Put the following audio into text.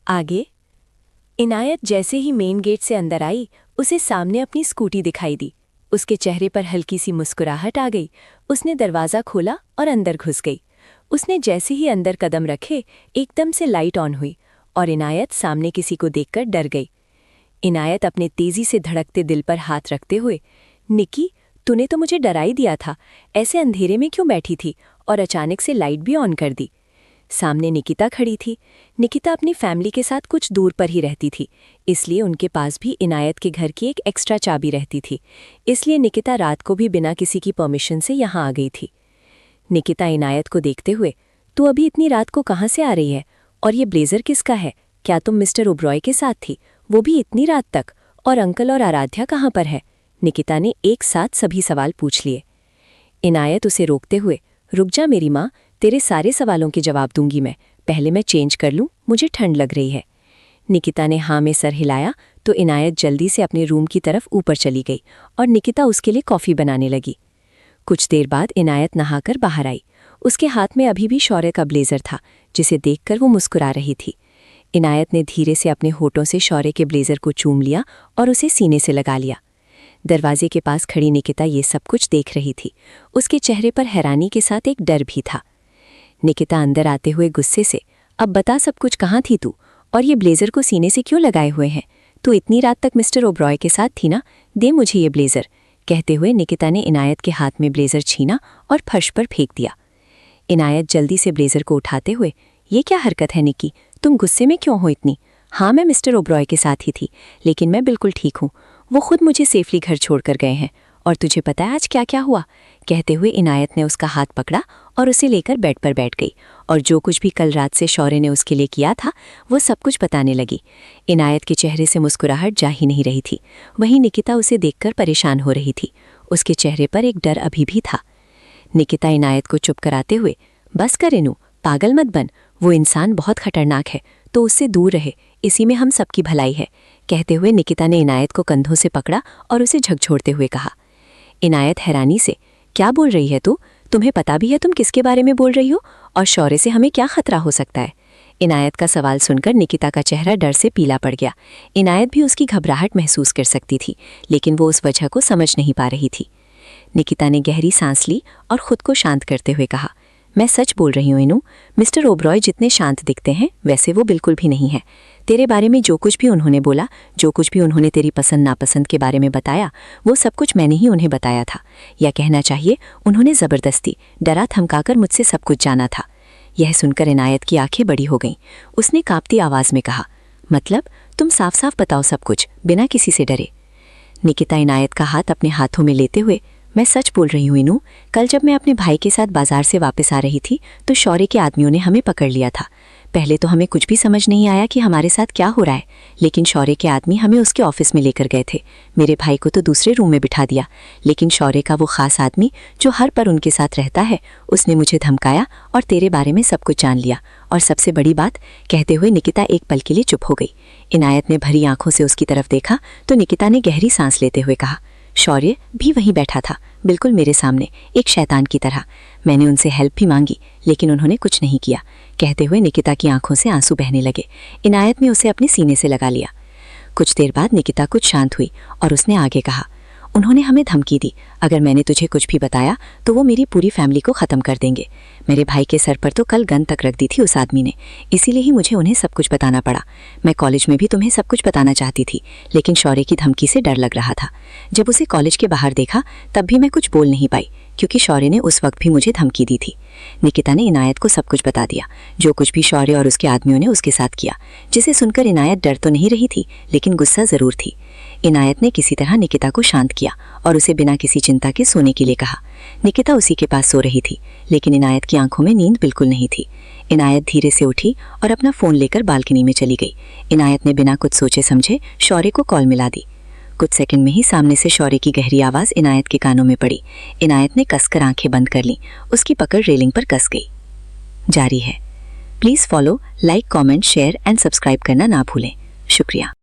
आगे इनायत जैसे ही main gate से अंदर आई, उसे सामने अपनी स्कूटी दिखाई दी। उसके चेहरे पर हल्की सी मुस्कुराहट आ गई। उसने दरवाज़ा खोला और अंदर घुस गई। उसने जैसे ही अंदर कदम रखे, एकदम से लाइट ऑन हुई और इनायत सामने किसी को देखकर डर गई। इनायत अपने तेजी से धड़कते दिल पर हाथ रखते हुए, निकी, तूने तो मुझे डरा ही दिया था। ऐसे अंधेरे में क्यों बैठी थी और अचानक से लाइट भी ऑन कर दी। सामने निकिता खड़ी थी। निकिता अपनी फैमिली के साथ कुछ दूर पर ही रहती थी, इसलिए उनके पास भी इनायत के घर की एक एक्स्ट्रा चाबी रहती थी। इसलिए निकिता रात को भी बिना किसी की परमिशन से यहाँ आ गई थी। निकिता इनायत को देखते हुए, तू अभी इतनी रात को कहाँ से आ रही है? और ये ब्लेज़र किसका है? क्या तुम मिस्टर ओब्रॉय के साथ थी, वो भी इतनी रात तक? और अंकल और आराध्या कहाँ पर है? निकिता ने एक साथ सभी सवाल पूछ लिए। इनायत उसे रोकते हुए, रुक जा मेरी माँ, तेरे सारे सवालों के जवाब दूंगी मैं। पहले मैं चेंज कर लूँ, मुझे ठंड लग रही है। निकिता ने हाँ में सर हिलाया तो इनायत जल्दी से अपने रूम की तरफ ऊपर चली गई और निकिता उसके लिए कॉफ़ी बनाने लगी। कुछ देर बाद इनायत नहाकर बाहर आई। उसके हाथ में अभी भी शौर्य का ब्लेज़र था, जिसे देखकर वो मुस्कुरा रही थी। इनायत ने धीरे से अपने होठों से शौर्य के ब्लेज़र को चूम लिया और उसे सीने से लगा लिया। दरवाजे के पास खड़ी निकिता ये सब कुछ देख रही थी। उसके चेहरे पर हैरानी के साथ एक डर भी था। निकिता अंदर आते हुए गुस्से से, अब बता सब कुछ, कहाँ थी तू? और ये ब्लेज़र को सीने से क्यों लगाए हुए हैं? तू इतनी रात तक मिस्टर ओब्रॉय के साथ थी ना? दे मुझे ये ब्लेज़र। कहते हुए निकिता ने इनायत के हाथ में ब्लेज़र छीना और फर्श पर फेंक दिया। इनायत जल्दी से ब्लेज़र को उठाते हुए, ये क्या हरकत है निकी? तुम गुस्से में क्यों हो इतनी? हाँ, मैं मिस्टर ओब्रॉय के साथ ही थी, लेकिन मैं बिल्कुल ठीक हूँ। वो खुद मुझे सेफली घर छोड़कर गए हैं। और तुझे पता है आज क्या क्या हुआ? कहते हुए इनायत ने उसका हाथ पकड़ा और उसे लेकर बेड पर बैठ गई और जो कुछ भी कल रात से शौर्य ने उसके लिए किया था वो सब कुछ बताने लगी। इनायत के चेहरे से मुस्कुराहट जा ही नहीं रही थी। वहीं निकिता उसे देखकर परेशान हो रही थी। उसके चेहरे पर एक डर अभी भी था। निकिता इनायत को चुप कराते हुए, बस कर इनू, पागल मत बन। वो इंसान बहुत खतरनाक है, तो उससे दूर रहे, इसी में हम सबकी भलाई है। कहते हुए निकिता ने इनायत को कंधों से पकड़ा और उसे झकझोरते हुए कहा। इनायत हैरानी से, क्या बोल रही है तू? तुम्हें पता भी है तुम किसके बारे में बोल रही हो? और शौर्य से हमें क्या खतरा हो सकता है? इनायत का सवाल सुनकर निकिता का चेहरा डर से पीला पड़ गया। इनायत भी उसकी घबराहट महसूस कर सकती थी, लेकिन वो उस वजह को समझ नहीं पा रही थी। निकिता ने गहरी सांस ली और खुद को शांत करते हुए कहा, मैं सच बोल रही हूँ इनू। मिस्टर ओब्रॉय जितने शांत दिखते हैं वैसे वो बिल्कुल भी नहीं है। तेरे बारे में जो कुछ भी उन्होंने बोला, जो कुछ भी उन्होंने तेरी पसंद नापसंद के बारे में बताया, वो सब कुछ मैंने ही उन्हें बताया था। या कहना चाहिए उन्होंने ज़बरदस्ती डरा धमकाकर मुझसे सब कुछ जाना था। यह सुनकर इनायत की आंखें बड़ी हो गईं। उसने कांपती आवाज़ में कहा, मतलब तुम साफ साफ बताओ सब कुछ, बिना किसी से डरे। निकिता इनायत का हाथ अपने हाथों में लेते हुए, मैं सच बोल रही हूँ इनू। कल जब मैं अपने भाई के साथ बाजार से वापस आ रही थी तो शौर्य के आदमियों ने हमें पकड़ लिया था। पहले तो हमें कुछ भी समझ नहीं आया कि हमारे साथ क्या हो रहा है, लेकिन शौर्य के आदमी हमें उसके ऑफिस में लेकर गए थे। मेरे भाई को तो दूसरे रूम में बिठा दिया, लेकिन शौर्य का वो खास आदमी जो हर पर उनके साथ रहता है, उसने मुझे धमकाया और तेरे बारे में सब कुछ जान लिया। और सबसे बड़ी बात, कहते हुए निकिता एक पल के लिए चुप हो गई। इनायत ने भरी आंखों से उसकी तरफ देखा तो निकिता ने गहरी सांस लेते हुए कहा, शौर्य भी वहीं बैठा था, बिल्कुल मेरे सामने, एक शैतान की तरह। मैंने उनसे हेल्प भी मांगी, लेकिन उन्होंने कुछ नहीं किया। कहते हुए निकिता की आंखों से आंसू बहने लगे। इनायत ने उसे अपने सीने से लगा लिया। कुछ देर बाद निकिता कुछ शांत हुई और उसने आगे कहा, उन्होंने हमें धमकी दी, अगर मैंने तुझे कुछ भी बताया तो वो मेरी पूरी फैमिली को ख़त्म कर देंगे। मेरे भाई के सर पर तो कल गन तक रख दी थी उस आदमी ने, इसीलिए ही मुझे उन्हें सब कुछ बताना पड़ा। मैं कॉलेज में भी तुम्हें सब कुछ बताना चाहती थी, लेकिन शौर्य की धमकी से डर लग रहा था। जब उसे कॉलेज के बाहर देखा तब भी मैं कुछ बोल नहीं पाई, क्योंकि शौर्य ने उस वक्त भी मुझे धमकी दी थी। निकिता ने इनायत को सब कुछ बता दिया, जो कुछ भी शौर्य और उसके आदमियों ने उसके साथ किया, जिसे सुनकर इनायत डर तो नहीं रही थी, लेकिन गुस्सा ज़रूर थी। इनायत ने किसी तरह निकिता को शांत किया और उसे बिना किसी चिंता के सोने के लिए कहा। निकिता उसी के पास सो रही थी, लेकिन इनायत की आंखों में नींद बिल्कुल नहीं थी। इनायत धीरे से उठी और अपना फ़ोन लेकर बालकनी में चली गई। इनायत ने बिना कुछ सोचे समझे शौर्य को कॉल मिला दी। कुछ सेकंड में ही सामने से शौर्य की गहरी आवाज़ इनायत के कानों में पड़ी। इनायत ने कसकर आंखें बंद कर लीं। उसकी पकड़ रेलिंग पर कस गई। जारी है। Please follow, like, comment, share and subscribe करना ना भूलें। शुक्रिया।